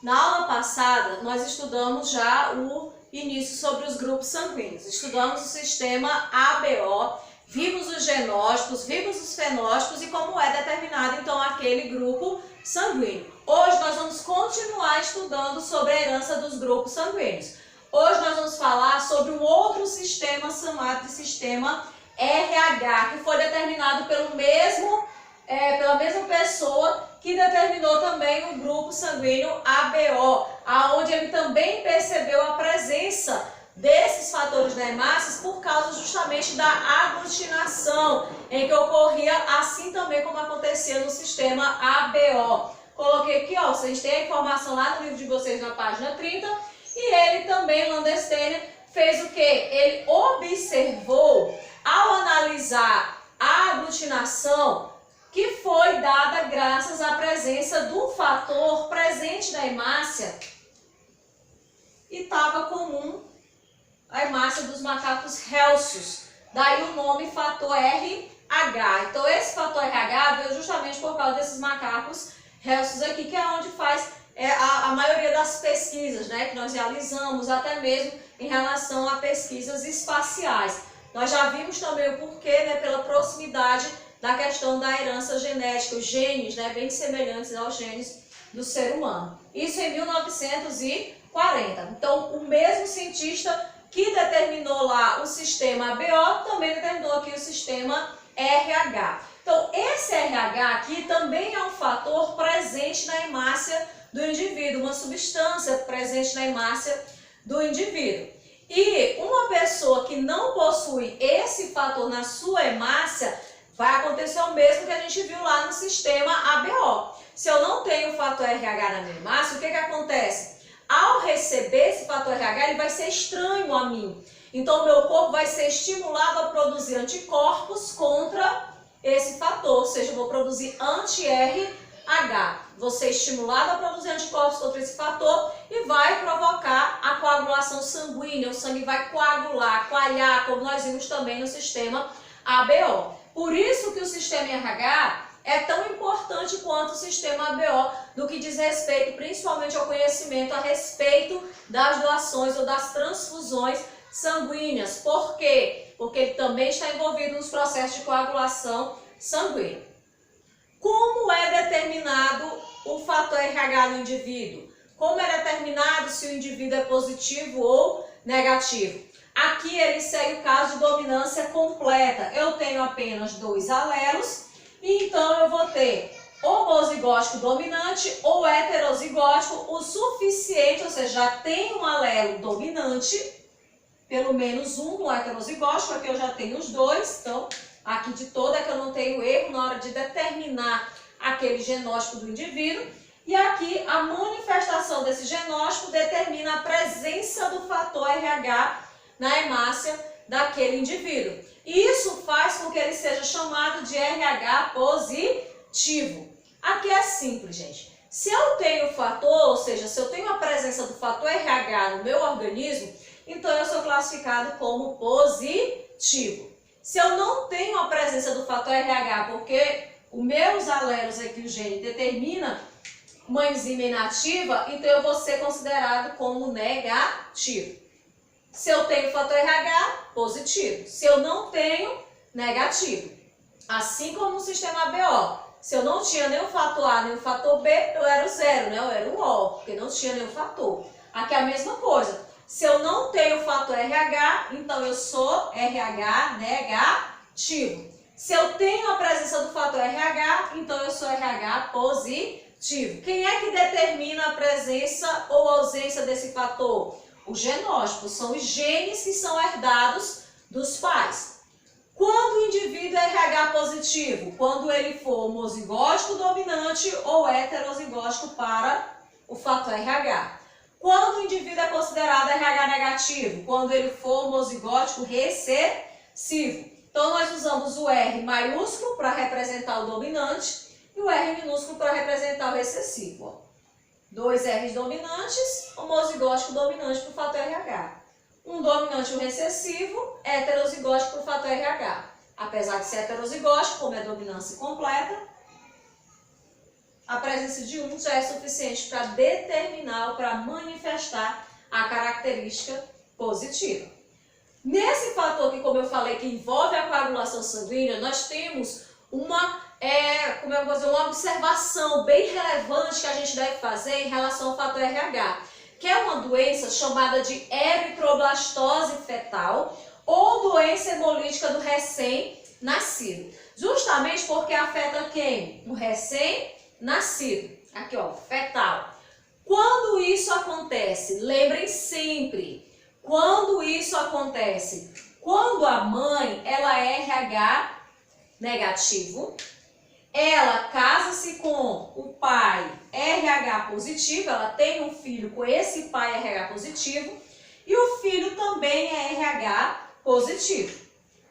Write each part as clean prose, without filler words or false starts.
Na aula passada, nós estudamos já o início sobre os grupos sanguíneos. Estudamos o sistema ABO, vimos os genótipos, vimos os fenótipos e como é determinado, então, aquele grupo sanguíneo. Hoje nós vamos continuar estudando sobre a herança dos grupos sanguíneos. Hoje nós vamos falar sobre um outro sistema chamado de sistema RH, que foi determinado pela mesma pessoa que determinou também o grupo sanguíneo ABO, aonde ele também percebeu a presença desses fatores da hemácias por causa justamente da aglutinação, em que ocorria assim também como acontecia no sistema ABO. Coloquei aqui, ó, vocês têm a informação lá no livro de vocês na página 30, e ele também, Landsteiner, fez o quê? Ele observou, ao analisar a aglutinação, que foi dada graças à presença do fator presente na hemácia, e estava comum a hemácia dos macacos rhéucios, daí o nome fator RH. Então esse fator RH veio justamente por causa desses macacos rhéucios aqui, que é onde faz a maioria das pesquisas, né, que nós realizamos, até mesmo em relação a pesquisas espaciais. Nós já vimos também o porquê, né, pela proximidade da questão da herança genética, os genes, né, bem semelhantes aos genes do ser humano. Isso em 1940. Então, o mesmo cientista que determinou lá o sistema ABO, também determinou aqui o sistema RH. Então, esse RH aqui também é um fator presente na hemácia do indivíduo, uma substância presente na hemácia do indivíduo. E uma pessoa que não possui esse fator na sua hemácia, vai acontecer o mesmo que a gente viu lá no sistema ABO. Se eu não tenho o fator RH na minha hemácia, o que acontece? Ao receber esse fator RH, ele vai ser estranho a mim. Então, o meu corpo vai ser estimulado a produzir anticorpos contra esse fator, ou seja, eu vou produzir anti-RH. Vou ser estimulado a produzir anticorpos contra esse fator e vai provocar a coagulação sanguínea. O sangue vai coagular, coalhar, como nós vimos também no sistema ABO. Por isso que o sistema RH é tão importante quanto o sistema ABO no que diz respeito principalmente ao conhecimento a respeito das doações ou das transfusões sanguíneas. Por quê? Porque ele também está envolvido nos processos de coagulação sanguínea. Como é determinado o fator RH no indivíduo? Como é determinado se o indivíduo é positivo ou negativo? Aqui ele segue o caso de dominância completa. Eu tenho apenas 2 alelos, e então eu vou ter homozigótico dominante ou heterozigótico o suficiente, ou seja, já tem um alelo dominante, pelo menos um no heterozigótico, aqui eu já tenho os 2, então aqui de toda é que eu não tenho erro na hora de determinar aquele genótipo do indivíduo. E aqui a manifestação desse genótipo determina a presença do fator RH na hemácia daquele indivíduo. Isso faz com que ele seja chamado de RH positivo. Aqui é simples, gente. Se eu tenho o fator, ou seja, se eu tenho a presença do fator RH no meu organismo, então eu sou classificado como positivo. Se eu não tenho a presença do fator RH, porque os meus alelos aqui, o gene, determina uma enzima inativa, então eu vou ser considerado como negativo. Se eu tenho fator RH, positivo. Se eu não tenho, negativo. Assim como no sistema ABO. Se eu não tinha nem o fator A, nem o fator B, eu era o 0, né? Eu era o O, porque não tinha nenhum fator. Aqui é a mesma coisa. Se eu não tenho o fator RH, então eu sou RH negativo. Se eu tenho a presença do fator RH, então eu sou RH positivo. Quem é que determina a presença ou ausência desse fator? Os genótipos, são os genes que são herdados dos pais. Quando o indivíduo é RH positivo? Quando ele for homozigótico dominante ou heterozigótico para o fator RH. Quando o indivíduo é considerado RH negativo? Quando ele for homozigótico recessivo. Então, nós usamos o R maiúsculo para representar o dominante e o R minúsculo para representar o recessivo. 2 R's dominantes, homozigótico dominante para o fator RH. Um dominante e um recessivo, heterozigótico para o fator RH. Apesar de ser heterozigótico, como é dominância completa, a presença de um já é suficiente para determinar ou para manifestar a característica positiva. Nesse fator que, como eu falei, que envolve a coagulação sanguínea, nós temos uma observação bem relevante que a gente deve fazer em relação ao fator RH, que é uma doença chamada de eritroblastose fetal ou doença hemolítica do recém-nascido. Justamente porque afeta quem? O recém-nascido. Aqui, ó, fetal. Quando isso acontece, lembrem sempre, quando isso acontece, quando a mãe, ela é RH negativo, ela casa-se com o pai RH positivo, ela tem um filho com esse pai RH positivo e o filho também é RH positivo.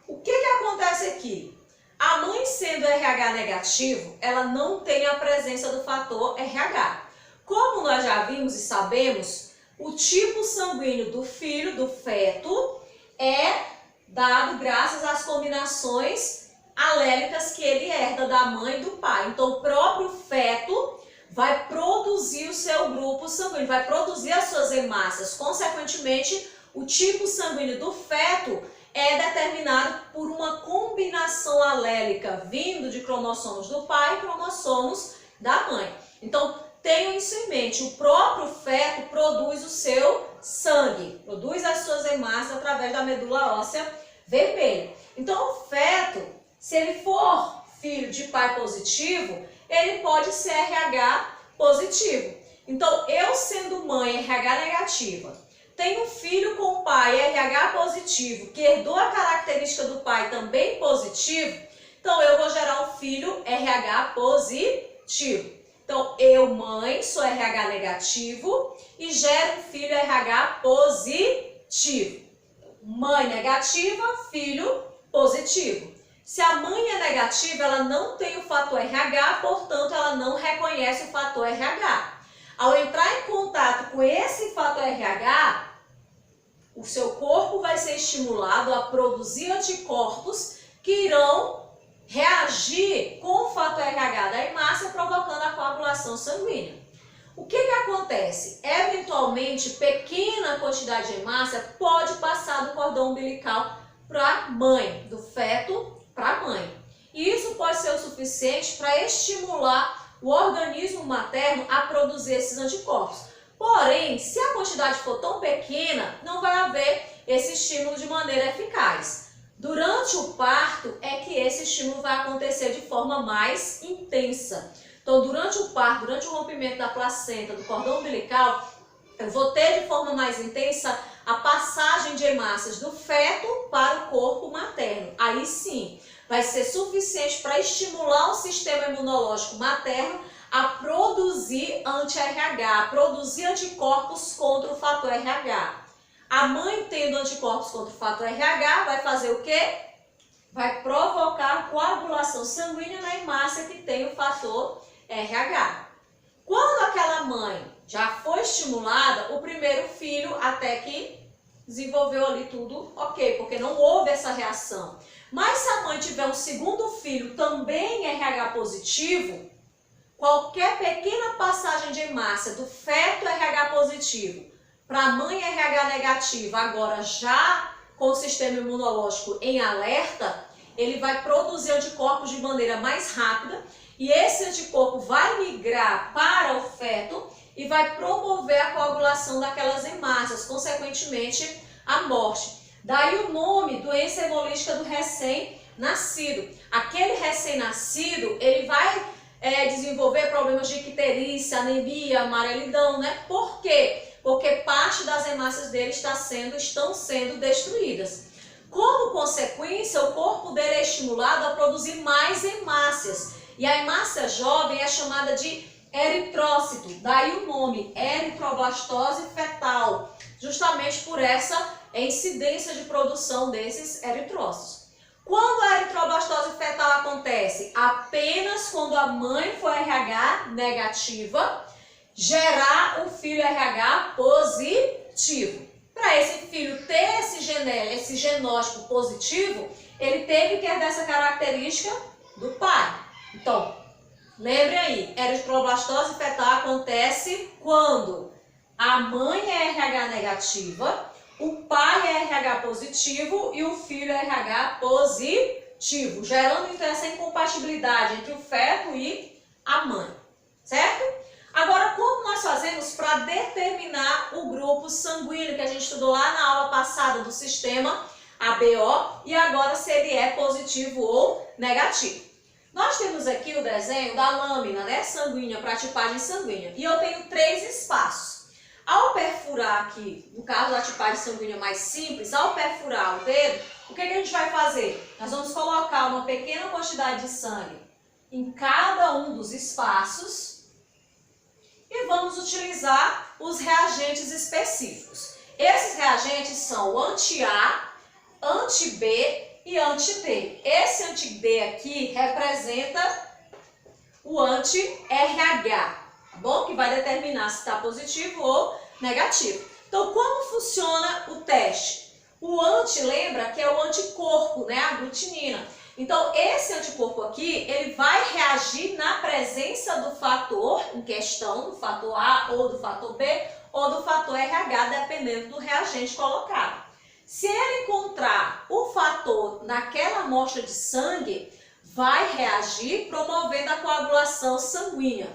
O que acontece aqui? A mãe sendo RH negativo, ela não tem a presença do fator RH. Como nós já vimos e sabemos, o tipo sanguíneo do filho, do feto, é dado graças às combinações alélicas que ele herda da mãe e do pai. Então, o próprio feto vai produzir o seu grupo sanguíneo, vai produzir as suas hemácias. Consequentemente, o tipo sanguíneo do feto é determinado por uma combinação alélica vindo de cromossomos do pai e cromossomos da mãe. Então, tenham isso em mente, o próprio feto produz o seu sangue, produz as suas hemácias através da medula óssea vermelha. Então, o feto, se ele for filho de pai positivo, ele pode ser RH positivo. Então, eu sendo mãe RH negativa, tenho um filho com pai RH positivo, que herdou a característica do pai também positivo, então eu vou gerar um filho RH positivo. Então, eu, mãe, sou RH negativo e gero um filho RH positivo. Mãe negativa, filho positivo. Se a mãe é negativa, ela não tem o fator RH, portanto, ela não reconhece o fator RH. Ao entrar em contato com esse fator RH, o seu corpo vai ser estimulado a produzir anticorpos que irão reagir com o fator RH da hemácia, provocando a coagulação sanguínea. O que acontece? Eventualmente, pequena quantidade de hemácia pode passar do cordão umbilical para a mãe, do feto para a mãe. E isso pode ser o suficiente para estimular o organismo materno a produzir esses anticorpos. Porém, se a quantidade for tão pequena, não vai haver esse estímulo de maneira eficaz. Durante o parto é que esse estímulo vai acontecer de forma mais intensa. Então, durante o parto, durante o rompimento da placenta, do cordão umbilical, eu vou ter de forma mais intensa a passagem de hemácias do feto para o corpo materno. Aí sim, vai ser suficiente para estimular o sistema imunológico materno a produzir anti-RH, a produzir anticorpos contra o fator RH. A mãe tendo anticorpos contra o fator RH vai fazer o quê? Vai provocar coagulação sanguínea na hemácia que tem o fator RH. Quando aquela mãe já foi estimulada, o primeiro filho até que desenvolveu ali tudo ok, porque não houve essa reação. Mas se a mãe tiver um segundo filho também RH positivo, qualquer pequena passagem de hemácia do feto RH positivo para a mãe RH negativa, agora já com o sistema imunológico em alerta, ele vai produzir anticorpos de maneira mais rápida e esse anticorpo vai migrar para o feto e vai promover a coagulação daquelas hemácias, consequentemente a morte. Daí o nome, doença hemolítica do recém-nascido. Aquele recém-nascido, ele vai desenvolver problemas de icterícia, anemia, amarelidão, né? Por quê? Porque parte das hemácias dele estão sendo destruídas. Como consequência, o corpo dele é estimulado a produzir mais hemácias. E a hemácia jovem é chamada de eritrócito, daí o nome, eritroblastose fetal, justamente por essa incidência de produção desses eritrócitos. Quando a eritroblastose fetal acontece? Apenas quando a mãe for RH negativa, gerar um filho RH positivo. Para esse filho ter esse genótipo positivo, ele teve que herdar essa característica do pai. Então, Lembre aí, eritroblastose fetal acontece quando a mãe é RH negativa, o pai é RH positivo e o filho é RH positivo, gerando então essa incompatibilidade entre o feto e a mãe, certo? Agora, como nós fazemos para determinar o grupo sanguíneo que a gente estudou lá na aula passada do sistema ABO e agora se ele é positivo ou negativo? Nós temos aqui o desenho da lâmina, né, sanguínea para a tipagem sanguínea e eu tenho 3 espaços. Ao perfurar aqui, no caso da tipagem sanguínea mais simples, ao perfurar o dedo, o que a gente vai fazer? Nós vamos colocar uma pequena quantidade de sangue em cada um dos espaços e vamos utilizar os reagentes específicos. Esses reagentes são o anti-A, anti-B e anti-D. Esse anti-D aqui representa o anti-RH, tá bom? Que vai determinar se está positivo ou negativo. Então, como funciona o teste? O anti, lembra que é o anticorpo, né? A aglutinina. Então, esse anticorpo aqui, ele vai reagir na presença do fator em questão, do fator A ou do fator B ou do fator RH, dependendo do reagente colocado. Se ele encontrar o fator naquela amostra de sangue, vai reagir promovendo a coagulação sanguínea.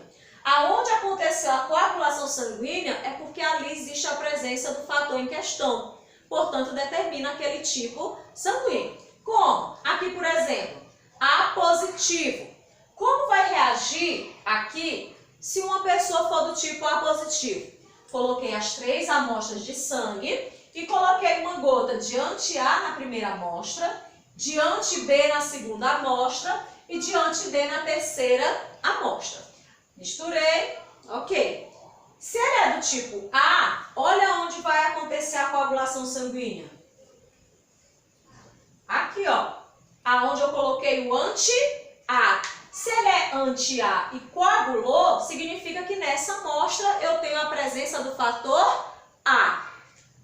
Aonde aconteceu a coagulação sanguínea é porque ali existe a presença do fator em questão. Portanto, determina aquele tipo sanguíneo. Como? Aqui, por exemplo, A positivo. Como vai reagir aqui se uma pessoa for do tipo A positivo? Coloquei as 3 amostras de sangue e coloquei uma gota de anti-A na primeira amostra, de anti-B na segunda amostra e de anti-D na terceira amostra. Misturei, ok. Se ele é do tipo A, olha onde vai acontecer a coagulação sanguínea. Aqui, ó, aonde eu coloquei o anti-A. Se ele é anti-A e coagulou, significa que nessa amostra eu tenho a presença do fator A.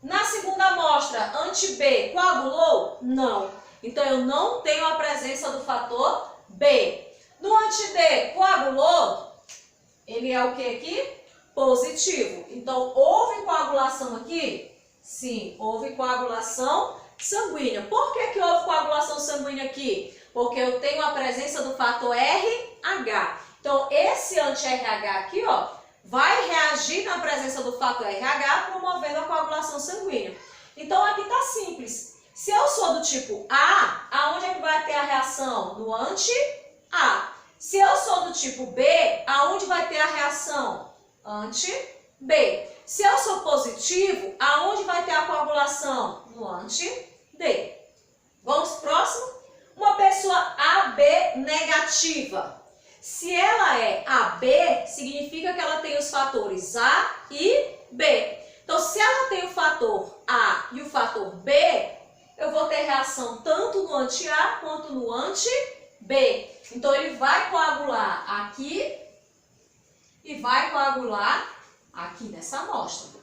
Na segunda amostra, anti-B, coagulou? Não. Então, eu não tenho a presença do fator B. No anti-D, coagulou? Ele é o que aqui? Positivo. Então, houve coagulação aqui? Sim, houve coagulação sanguínea. Por que houve coagulação sanguínea aqui? Porque eu tenho a presença do fator RH. Então, esse anti-RH aqui, ó, vai reagir na presença do fator RH, promovendo a coagulação sanguínea. Então, aqui está simples. Se eu sou do tipo A, aonde é que vai ter a reação? No anti-A. Se eu sou do tipo B, aonde vai ter a reação? Anti-B. Se eu sou positivo, aonde vai ter a coagulação? No anti-D. Vamos pro próximo? Uma pessoa AB negativa. Se ela é AB, significa que ela tem os fatores A e B. Então, se ela tem o fator A e o fator B, eu vou ter reação tanto no anti-A quanto no anti-B. Então, ele vai coagular aqui e vai coagular aqui nessa amostra.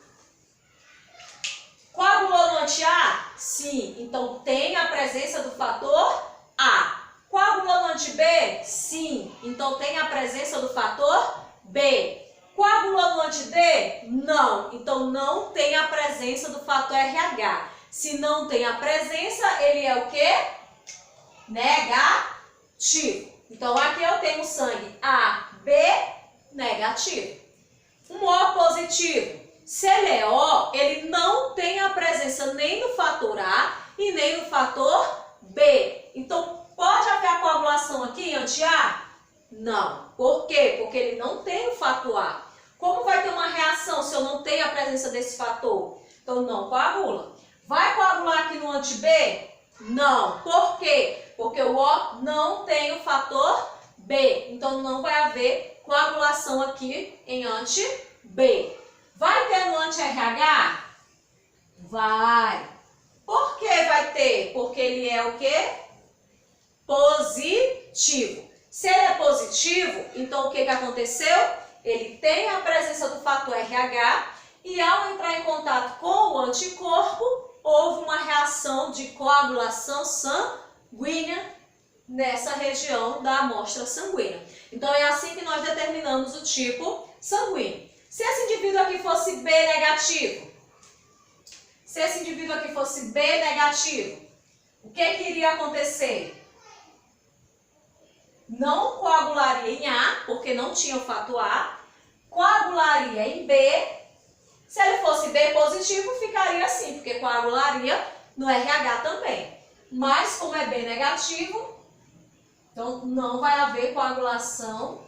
Coagulou no anti-A? Sim. Então, tem a presença do fator A. Coagulou no anti-B? Sim. Então, tem a presença do fator B. Coagulou no anti-D? Não. Então, não tem a presença do fator RH. Se não tem a presença, ele é o quê? Negativo. Então, aqui eu tenho sangue AB negativo. Um O positivo. Se ele é O, ele não tem a presença nem do fator A e nem do fator B. Então, pode haver a coagulação aqui em anti-A? Não. Por quê? Porque ele não tem o fator A. Como vai ter uma reação se eu não tenho a presença desse fator? Então, não coagula. Vai coagular aqui no anti-B? Não. Por quê? Porque o O não tem o fator B. Então, não vai haver coagulação aqui em anti-B. Vai ter no anti-RH? Vai. Por que vai ter? Porque ele é o quê? Positivo. Se ele é positivo, então o que aconteceu? Ele tem a presença do fator RH e ao entrar em contato com o anticorpo, houve uma reação de coagulação sanguínea nessa região da amostra sanguínea. Então, é assim que nós determinamos o tipo sanguíneo. Se esse indivíduo aqui fosse B negativo, o que iria acontecer? Não coagularia em A, porque não tinha o fato A, coagularia em B. Se ele fosse B positivo, ficaria assim, porque coagularia no RH também. Mas, como é B negativo, então não vai haver coagulação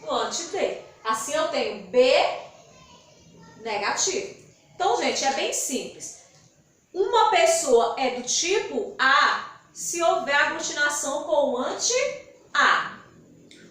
no anti-D. Assim eu tenho B negativo. Então, gente, é bem simples. Uma pessoa é do tipo A se houver aglutinação com o anti-A.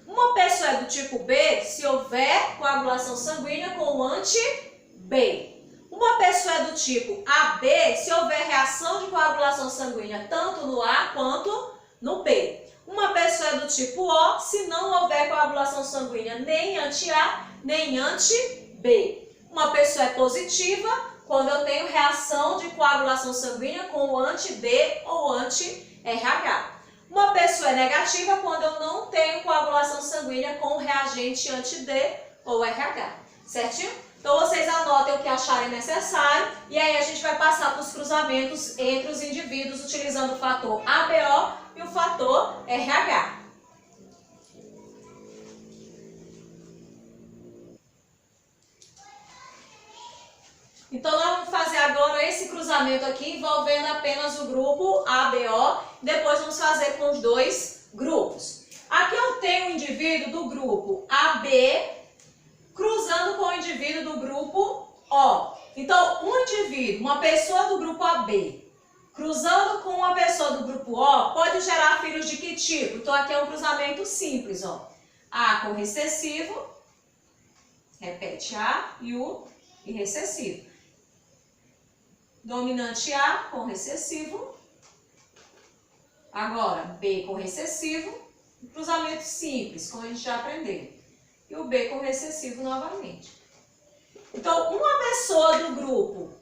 Uma pessoa é do tipo B se houver coagulação sanguínea com o anti-B. Uma pessoa é do tipo AB se houver reação de coagulação sanguínea tanto no A quanto no B. Uma pessoa é do tipo O se não houver coagulação sanguínea nem anti-A nem anti-B. Uma pessoa é positiva quando eu tenho reação de coagulação sanguínea com o anti-D ou anti-RH. Uma pessoa é negativa quando eu não tenho coagulação sanguínea com o reagente anti-D ou RH. Certinho? Então, vocês anotem o que acharem necessário e aí a gente vai passar para os cruzamentos entre os indivíduos utilizando o fator ABO e o fator RH. Então, nós vamos fazer agora esse cruzamento aqui envolvendo apenas o grupo ABO. Depois vamos fazer com os dois grupos. Aqui eu tenho o indivíduo do grupo AB cruzando com o indivíduo do grupo O. Então, um indivíduo, uma pessoa do grupo AB, cruzando com uma pessoa do grupo O, pode gerar filhos de que tipo? Então, aqui é um cruzamento simples, ó. A com recessivo, repete A e U e recessivo. Dominante A com recessivo. Agora, B com recessivo. Cruzamento simples, como a gente já aprendeu. E o B com recessivo novamente. Então, uma pessoa do grupo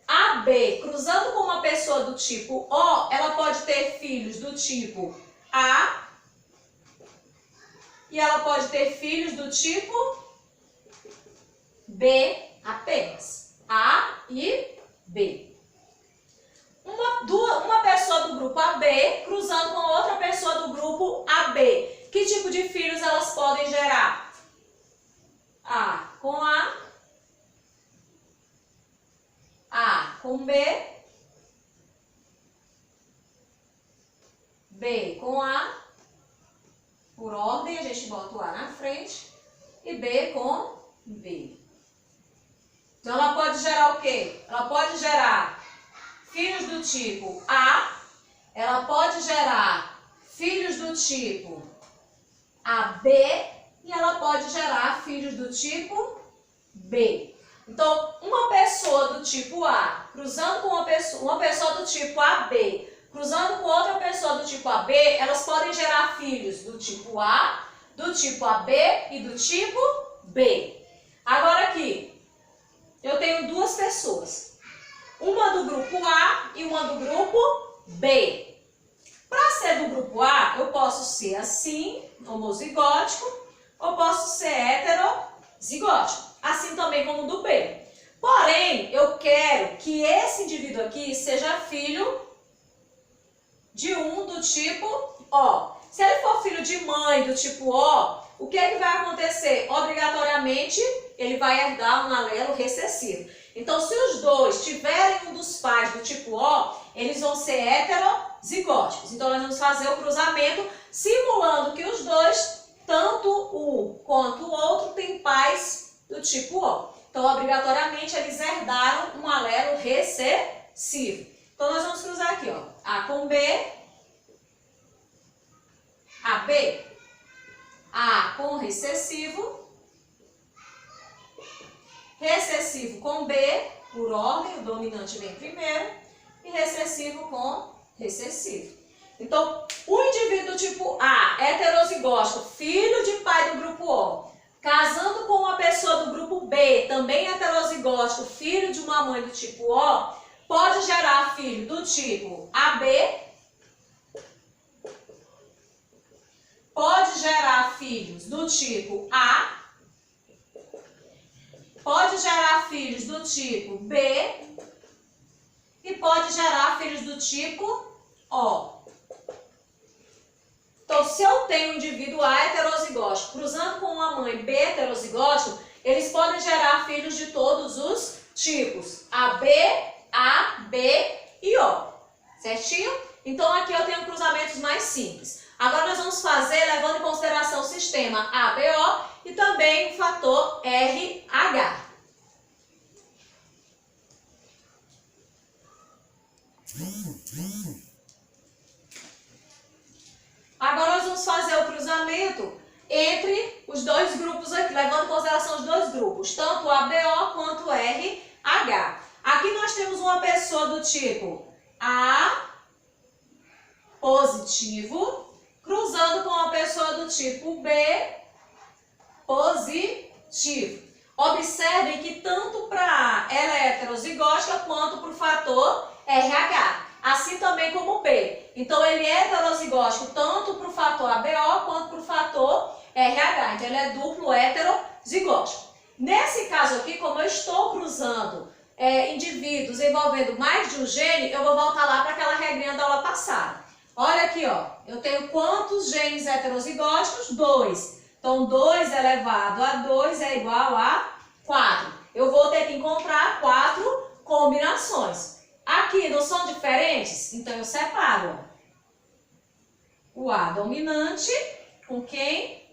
AB cruzando com uma pessoa do tipo O, ela pode ter filhos do tipo A e ela pode ter filhos do tipo B apenas. A e B. Uma pessoa do grupo AB cruzando com outra pessoa do grupo AB. Que tipo de filhos elas podem gerar? A com A com B, B com A, por ordem a gente bota o A na frente, e B com B. Então ela pode gerar o quê? Ela pode gerar filhos do tipo A, ela pode gerar filhos do tipo AB e ela pode gerar filhos do tipo B. Então, uma pessoa do tipo A cruzando com uma pessoa do tipo AB, cruzando com outra pessoa do tipo AB, elas podem gerar filhos do tipo A, do tipo AB e do tipo B. Agora aqui, eu tenho duas pessoas. Uma do grupo A e uma do grupo B. Para ser do grupo A, eu posso ser assim, homozigótico, ou posso ser heterozigótico. Assim também como o do B. Porém, eu quero que esse indivíduo aqui seja filho de um do tipo O. Se ele for filho de mãe do tipo O que é que vai acontecer? Obrigatoriamente, ele vai herdar um alelo recessivo. Então, se os dois tiverem um dos pais do tipo O, eles vão ser heterozigóticos. Então, nós vamos fazer o cruzamento simulando que os dois, tanto um quanto o outro, têm pais do tipo O. Então, obrigatoriamente, eles herdaram um alelo recessivo. Então, nós vamos cruzar aqui, ó. A com B, AB, A com recessivo, recessivo com B, por ordem, o dominante vem primeiro, e recessivo com recessivo. Então, o indivíduo do tipo A, heterozigótico, filho de pai do grupo O, casando com uma pessoa do grupo B, também heterozigótico, filho de uma mãe do tipo O, pode gerar filho do tipo AB gerar filhos do tipo A, pode gerar filhos do tipo B e pode gerar filhos do tipo O. Então, se eu tenho um indivíduo A heterozigótico cruzando com uma mãe B heterozigótico, eles podem gerar filhos de todos os tipos. AB, A, B e O. Certinho? Então, aqui eu tenho cruzamentos mais simples. Agora, nós vamos fazer levando em consideração o sistema ABO e também o fator RH. Agora, nós vamos fazer o cruzamento entre os dois grupos aqui, levando em consideração os dois grupos, tanto o ABO quanto o RH. Aqui nós temos uma pessoa do tipo A positivo, cruzando com uma pessoa do tipo B positivo. Observem que tanto para A ela é heterozigótica quanto para o fator RH. Assim também como o B. Então ele é heterozigótico tanto para o fator ABO quanto para o fator RH. Então ele é duplo heterozigótico. Nesse caso aqui, como eu estou cruzando indivíduos envolvendo mais de um gene, eu vou voltar lá para aquela regrinha da aula passada. Olha aqui, ó, eu tenho quantos genes heterozigóticos? 2. Então, 2 elevado a 2 é igual a 4. Eu vou ter que encontrar 4 combinações. Aqui não são diferentes? Então, eu separo o A dominante com quem?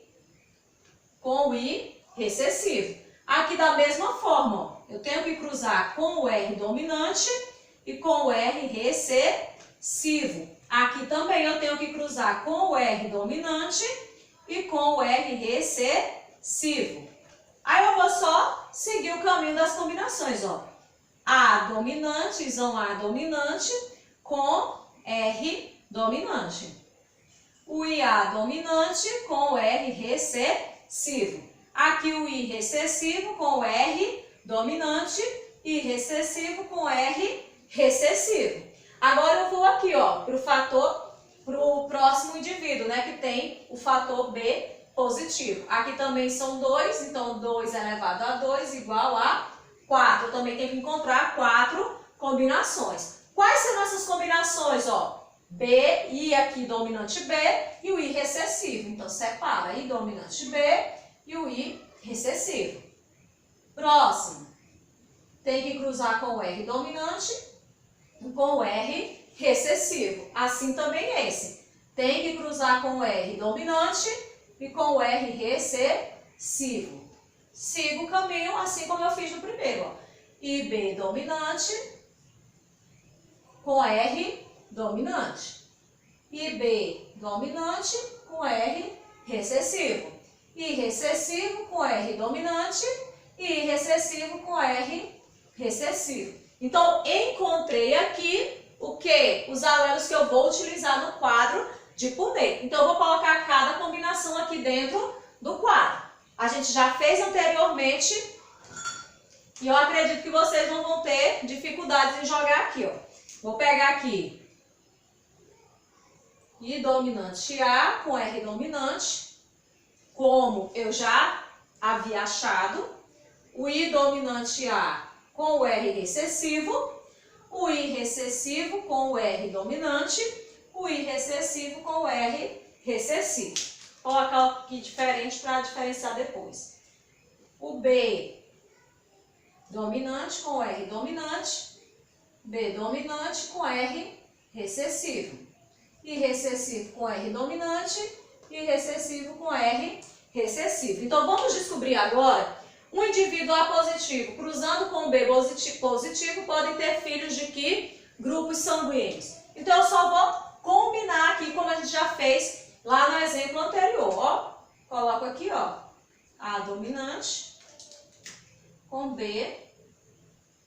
Com o I recessivo. Aqui da mesma forma, ó, eu tenho que cruzar com o R dominante e com o R recessivo. Aqui também eu tenho que cruzar com o R dominante e com o R recessivo. Aí eu vou só seguir o caminho das combinações, ó. A dominante, isão A dominante com R dominante. O IA dominante com o R recessivo. Aqui o I recessivo com o R dominante e recessivo com R recessivo. Agora eu vou aqui, ó, para o próximo indivíduo, né, que tem o fator B positivo. Aqui também são 2, então 2 elevado a 2 igual a 4. Eu também tenho que encontrar 4 combinações. Quais são essas combinações, ó? B, I aqui dominante B e o I recessivo. Então separa I dominante B e o I recessivo. Próximo. Tem que cruzar com o R dominante com o R recessivo. Assim também esse. Tem que cruzar com o R dominante e com o R recessivo. Sigo o caminho assim como eu fiz no primeiro. Ó. IB dominante com R dominante. IB dominante com R recessivo. I recessivo com R dominante e I recessivo com R recessivo. Então, encontrei aqui o quê? Os alelos que eu vou utilizar no quadro de Punnett. Então, eu vou colocar cada combinação aqui dentro do quadro. A gente já fez anteriormente e eu acredito que vocês não vão ter dificuldades em jogar aqui, ó. Vou pegar aqui I dominante A com R dominante, como eu já havia achado, o I dominante A com o R recessivo, o I recessivo com o R dominante, o I recessivo com o R recessivo. Vou colocar aqui diferente para diferenciar depois. O B dominante com o R dominante, B dominante com R recessivo, I recessivo com R dominante e recessivo com R recessivo. Então, vamos descobrir agora. Um indivíduo A positivo cruzando com o B positivo podem ter filhos de que grupos sanguíneos. Então, eu só vou combinar aqui como a gente já fez lá no exemplo anterior. Ó, coloco aqui, ó, A dominante com B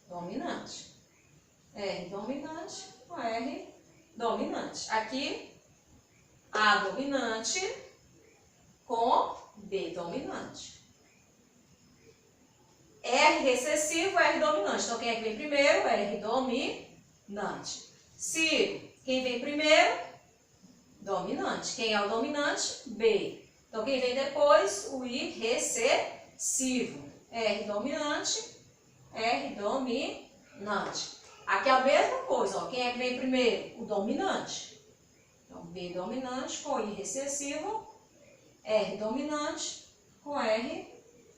dominante. R dominante com R dominante. Aqui, A dominante com B dominante. R recessivo, R dominante. Então, quem é que vem primeiro? R dominante. Sigo. Quem vem primeiro? Dominante. Quem é o dominante? B. Então, quem vem depois? O I recessivo. R dominante, R dominante. Aqui é a mesma coisa, ó. Quem é que vem primeiro? O dominante. Então, B dominante com I recessivo, R dominante com R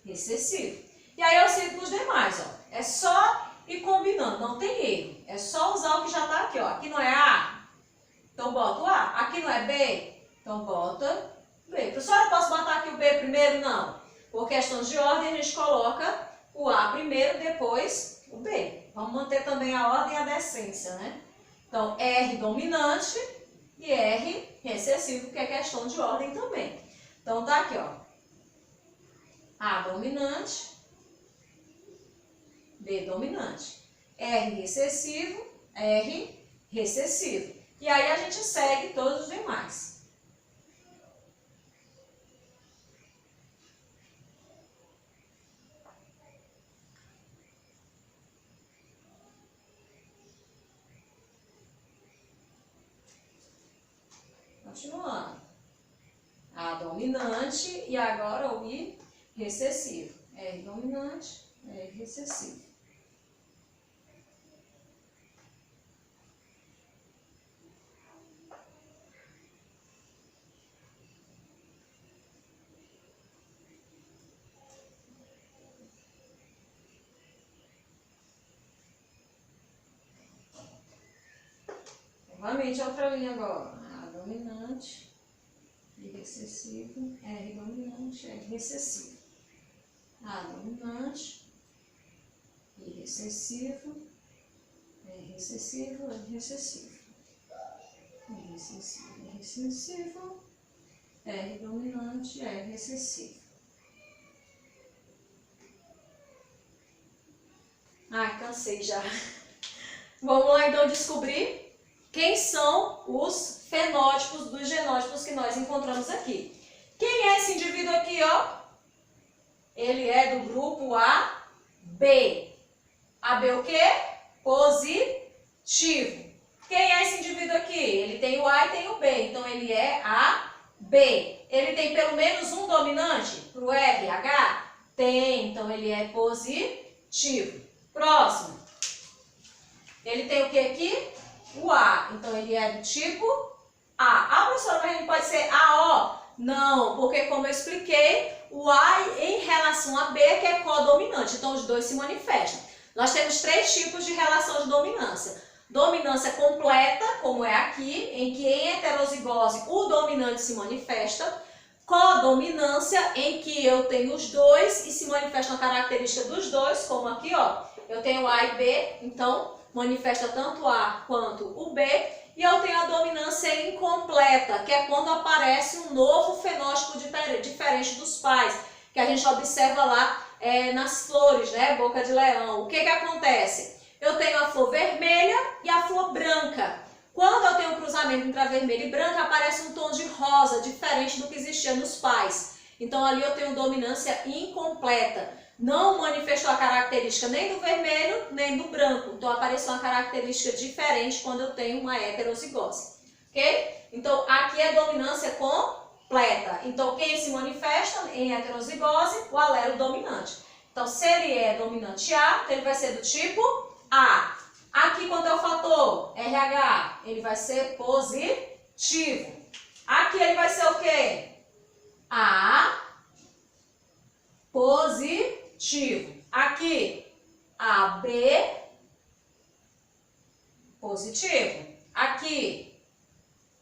recessivo. E aí eu sigo para os demais, ó. É só ir combinando, não tem erro. É só usar o que já está aqui, ó. Aqui não é A, então bota o A. Aqui não é B, então bota B. Professora, eu posso botar aqui o B primeiro? Não. Por questões de ordem, a gente coloca o A primeiro, depois o B. Vamos manter também a ordem e a decência, né? Então, R dominante e R recessivo, que é questão de ordem também. Então, tá aqui, ó. A dominante, B dominante. R recessivo, R recessivo. E aí a gente segue todos os demais. Continuando. A dominante e agora o I recessivo. R dominante, R recessivo. Novamente, outra linha agora. A dominante e recessivo, R dominante, R recessivo. A dominante e recessivo, R recessivo, R recessivo. R recessivo, R recessivo, R dominante, R recessivo. Ai, cansei já. Vamos lá então descobrir quem são os fenótipos dos genótipos que nós encontramos aqui. Quem é esse indivíduo aqui, ó? Ele é do grupo AB. AB o quê? Positivo. Quem é esse indivíduo aqui? Ele tem o A e tem o B, então ele é AB. Ele tem pelo menos um dominante para o RH? Tem, então ele é positivo. Próximo. Ele tem o que aqui? O A, então ele é do tipo A. Ah, professora, mas ele pode ser AO? Não, porque como eu expliquei, o A em relação a B que é codominante, então os dois se manifestam. Nós temos três tipos de relação de dominância. Dominância completa, como é aqui, em que em heterozigose o dominante se manifesta. Codominância, em que eu tenho os dois e se manifesta uma característica dos dois, como aqui, ó. Eu tenho A e B, então manifesta tanto A quanto o B, e eu tenho a dominância incompleta, que é quando aparece um novo fenótipo diferente dos pais, que a gente observa lá nas flores, né, boca de leão. O que que acontece? Eu tenho a flor vermelha e a flor branca. Quando eu tenho um cruzamento entre a vermelha e branca, aparece um tom de rosa, diferente do que existia nos pais. Então ali eu tenho dominância incompleta. Não manifestou a característica nem do vermelho, nem do branco. Então, apareceu uma característica diferente quando eu tenho uma heterozigose. Ok? Então, aqui é dominância completa. Então, quem se manifesta em heterozigose? O alelo dominante. Então, se ele é dominante A, então ele vai ser do tipo A. Aqui, quanto é o fator? RH. Ele vai ser positivo. Aqui ele vai ser o quê? A positivo. Aqui, AB positivo. Aqui,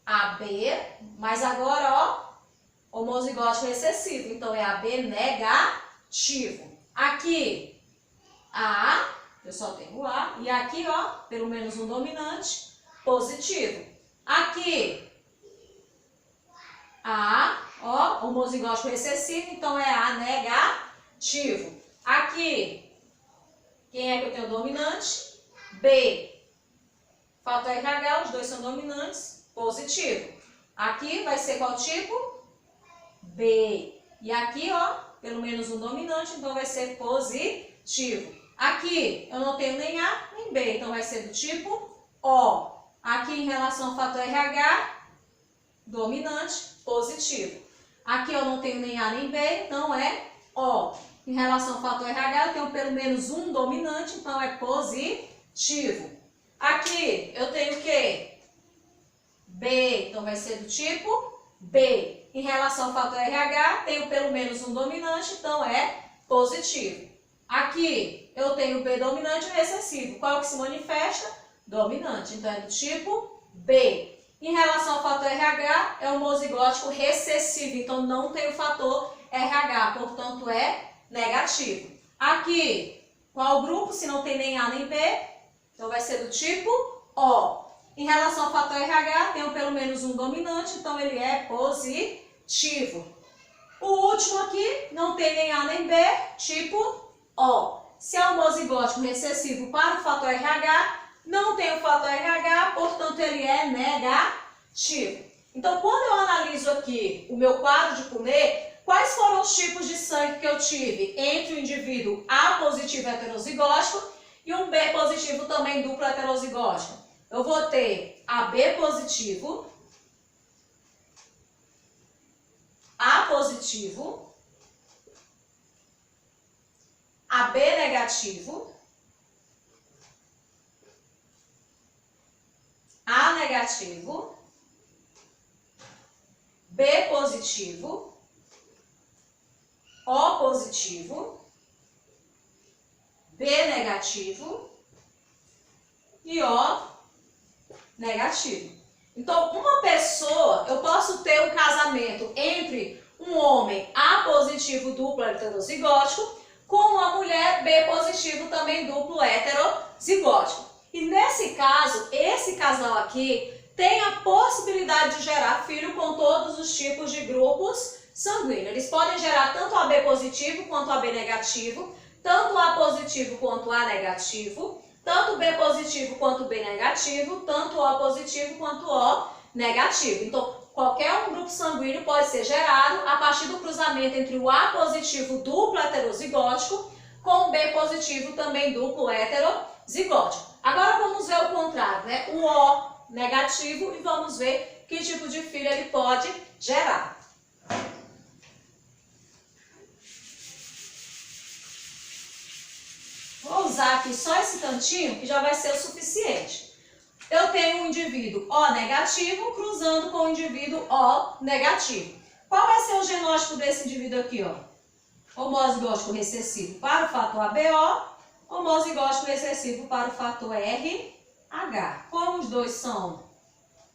AB, mas agora, ó, homozigótico recessivo. Então, é AB negativo. Aqui, A, eu só tenho A. E aqui, ó, pelo menos um dominante positivo. Aqui, A, ó, homozigótico recessivo. Então, é A negativo. Aqui, quem é que eu tenho dominante? B. Fator RH, os dois são dominantes, positivo. Aqui vai ser qual tipo? B. E aqui, ó, pelo menos um dominante, então vai ser positivo. Aqui, eu não tenho nem A nem B, então vai ser do tipo O. Aqui, em relação ao fator RH, dominante, positivo. Aqui eu não tenho nem A nem B, então é O. Em relação ao fator RH, eu tenho pelo menos um dominante, então é positivo. Aqui eu tenho o quê? B, então vai ser do tipo B. Em relação ao fator RH, tenho pelo menos um dominante, então é positivo. Aqui eu tenho B dominante e recessivo. Qual que se manifesta? Dominante, então é do tipo B. Em relação ao fator RH, é homozigótico recessivo, então não tem o fator RH, portanto é negativo. Aqui, qual grupo? Se não tem nem A nem B, então vai ser do tipo O. Em relação ao fator RH, tenho pelo menos um dominante, então ele é positivo. O último aqui, não tem nem A nem B, tipo O. Se é homozigótico recessivo para o fator RH, não tem o fator RH, portanto ele é negativo. Então, quando eu analiso aqui o meu quadro de Punnett, quais foram os tipos de sangue que eu tive entre o indivíduo A positivo heterozigótico e um B positivo também duplo heterozigótico? Eu vou ter AB positivo, A positivo, AB negativo, A negativo, B positivo, O positivo, B negativo e O negativo. Então, uma pessoa, eu posso ter um casamento entre um homem A positivo duplo heterozigótico com uma mulher B positivo também duplo heterozigótico. E nesse caso, esse casal aqui tem a possibilidade de gerar filho com todos os tipos de grupos sanguíneos. Eles podem gerar tanto AB positivo quanto AB negativo, tanto A positivo quanto A negativo, tanto B positivo quanto B negativo, tanto O positivo quanto O negativo. Então, qualquer um grupo sanguíneo pode ser gerado a partir do cruzamento entre o A positivo duplo heterozigótico com o B positivo também duplo heterozigótico. Agora vamos ver o contrário, né? O O negativo e vamos ver que tipo de filho ele pode gerar. Vou usar aqui só esse cantinho que já vai ser o suficiente. Eu tenho um indivíduo O negativo cruzando com o indivíduo O negativo. Qual vai ser o genótipo desse indivíduo aqui, ó? Homozigótico recessivo para o fator ABO, homozigótico recessivo para o fator RH. Como os dois são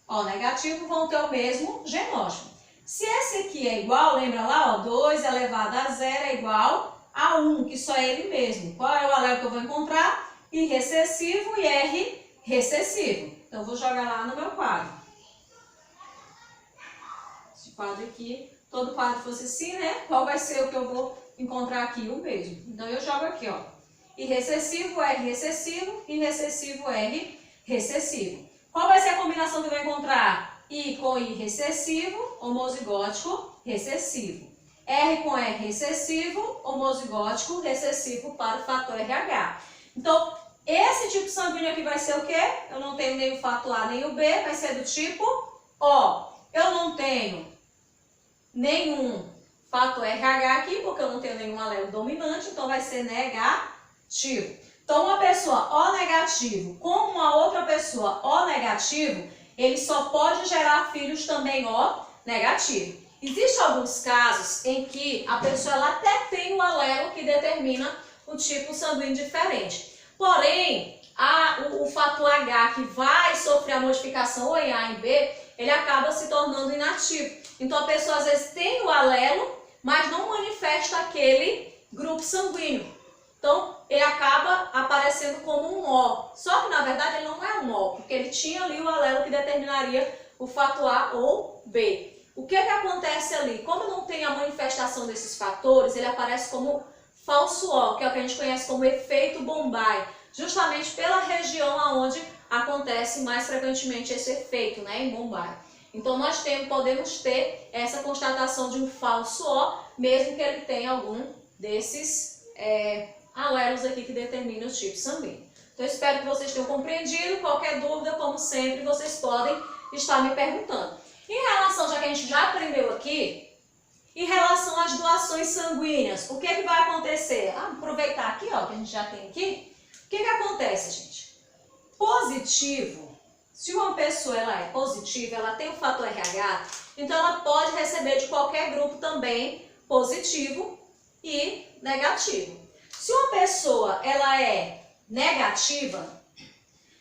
O negativo, vão ter o mesmo genótipo. Se esse aqui é igual, lembra lá, ó, 2 elevado a 0 é igual a 1, que só é ele mesmo. Qual é o alelo que eu vou encontrar? I recessivo e R recessivo. Então, eu vou jogar lá no meu quadro. Esse quadro aqui, todo quadro fosse assim, né? Qual vai ser o que eu vou encontrar aqui? O mesmo. Então, eu jogo aqui, ó. I recessivo, R recessivo, I recessivo, R recessivo. Qual vai ser a combinação que eu vou encontrar? I com I recessivo, homozigótico recessivo. R com R recessivo, homozigótico recessivo para o fator RH. Então, esse tipo sanguíneo aqui vai ser o quê? Eu não tenho nem o fator A nem o B, vai ser do tipo O. Eu não tenho nenhum fator RH aqui, porque eu não tenho nenhum alelo dominante, então vai ser negativo. Então, uma pessoa O negativo com uma outra pessoa O negativo, ele só pode gerar filhos também O negativo. Existem alguns casos em que a pessoa ela até tem um alelo que determina um tipo sanguíneo diferente. Porém, o fator H que vai sofrer a modificação ou em A e B, ele acaba se tornando inativo. Então, a pessoa às vezes tem o alelo, mas não manifesta aquele grupo sanguíneo. Então, ele acaba aparecendo como um O. Só que, na verdade, ele não é um O, porque ele tinha ali o alelo que determinaria o fator A ou B. O que acontece ali? Como não tem a manifestação desses fatores, ele aparece como falso O, que é o que a gente conhece como efeito Bombay, justamente pela região onde acontece mais frequentemente esse efeito, né, em Bombay. Então, nós podemos ter essa constatação de um falso O, mesmo que ele tenha algum desses alelos aqui que determinam o tipo sanguíneo. Então, eu espero que vocês tenham compreendido. Qualquer dúvida, como sempre, vocês podem estar me perguntando. Em relação, já que a gente já aprendeu aqui, Em relação às doações sanguíneas, o que que vai acontecer? Aproveitar aqui, ó, que a gente já tem aqui. O que que acontece, gente? Positivo, se uma pessoa ela é positiva, ela tem o fator RH, então ela pode receber de qualquer grupo também positivo e negativo. Se uma pessoa ela é negativa,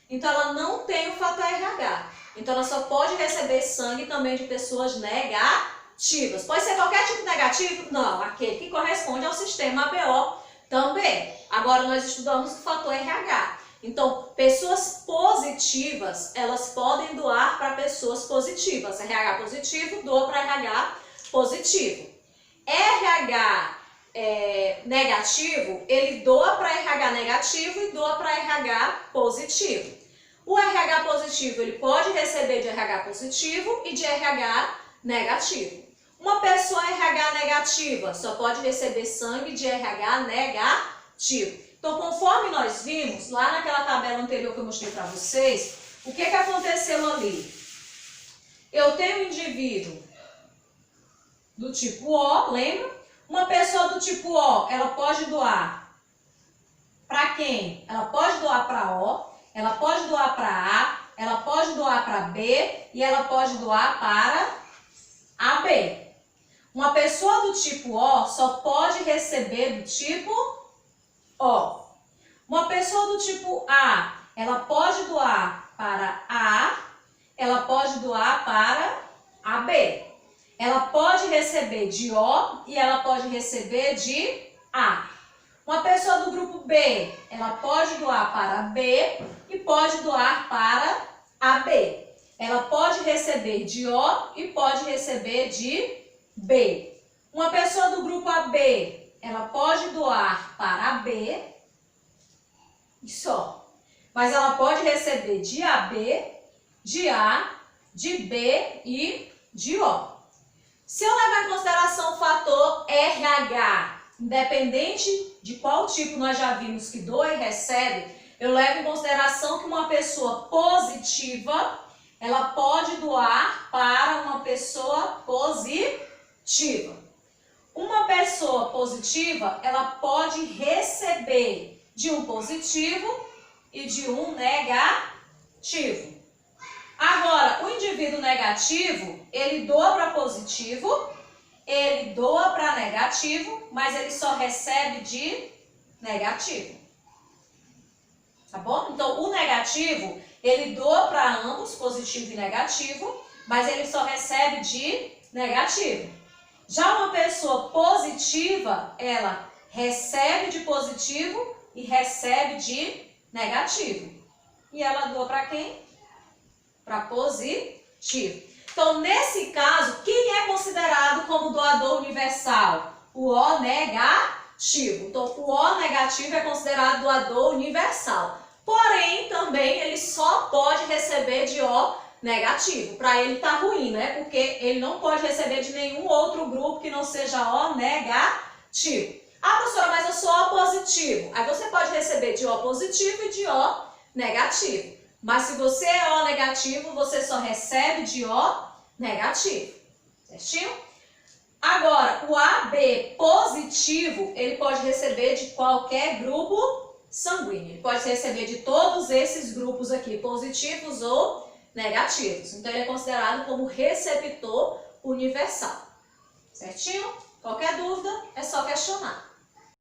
então ela não tem o fator RH. Então ela só pode receber sangue também de pessoas negativas. Pode ser qualquer tipo negativo? Não, aquele que corresponde ao sistema ABO também. Agora nós estudamos o fator RH. Então, pessoas positivas, elas podem doar para pessoas positivas. RH positivo, doa para RH positivo. RH negativo, ele doa para RH negativo e doa para RH positivo. O RH positivo, ele pode receber de RH positivo e de RH negativo. Uma pessoa RH negativa só pode receber sangue de RH negativo. Então, conforme nós vimos, lá naquela tabela anterior que eu mostrei para vocês, o que aconteceu ali? Eu tenho um indivíduo do tipo O, lembra? Uma pessoa do tipo O, ela pode doar para quem? Ela pode doar para O, ela pode doar para A, ela pode doar para B e ela pode doar para AB. Uma pessoa do tipo O só pode receber do tipo O. Uma pessoa do tipo A, ela pode doar para A, ela pode doar para AB. Ela pode receber de O e ela pode receber de A. Uma pessoa do grupo B, ela pode doar para B e pode doar para AB. Ela pode receber de O e pode receber de B. Uma pessoa do grupo AB, ela pode doar para B e só. Mas ela pode receber de AB, de A, de B e de O. Se eu levar em consideração o fator RH, independente de qual tipo nós já vimos que doa e recebe, eu levo em consideração que uma pessoa positiva, ela pode doar para uma pessoa positiva. Uma pessoa positiva, ela pode receber de um positivo e de um negativo. Agora, o indivíduo negativo, ele doa para positivo, ele doa para negativo, mas ele só recebe de negativo. Tá bom? Então, o negativo, ele doa para ambos, positivo e negativo, mas ele só recebe de negativo. Já uma pessoa positiva, ela recebe de positivo e recebe de negativo. E ela doa para quem? Para positivo. Então, nesse caso, quem é considerado como doador universal? O O negativo. Então, o O negativo é considerado doador universal. Porém, também ele só pode receber de O negativo. Para ele tá ruim, né? Porque ele não pode receber de nenhum outro grupo que não seja O negativo. Ah, professora, mas eu sou O positivo. Aí você pode receber de O positivo e de O negativo. Mas se você é O negativo, você só recebe de O negativo. Certinho? Agora, o AB positivo, ele pode receber de qualquer grupo sanguíneo. Ele pode receber de todos esses grupos aqui, positivos ou negativos. Então, ele é considerado como receptor universal. Certinho? Qualquer dúvida, é só questionar.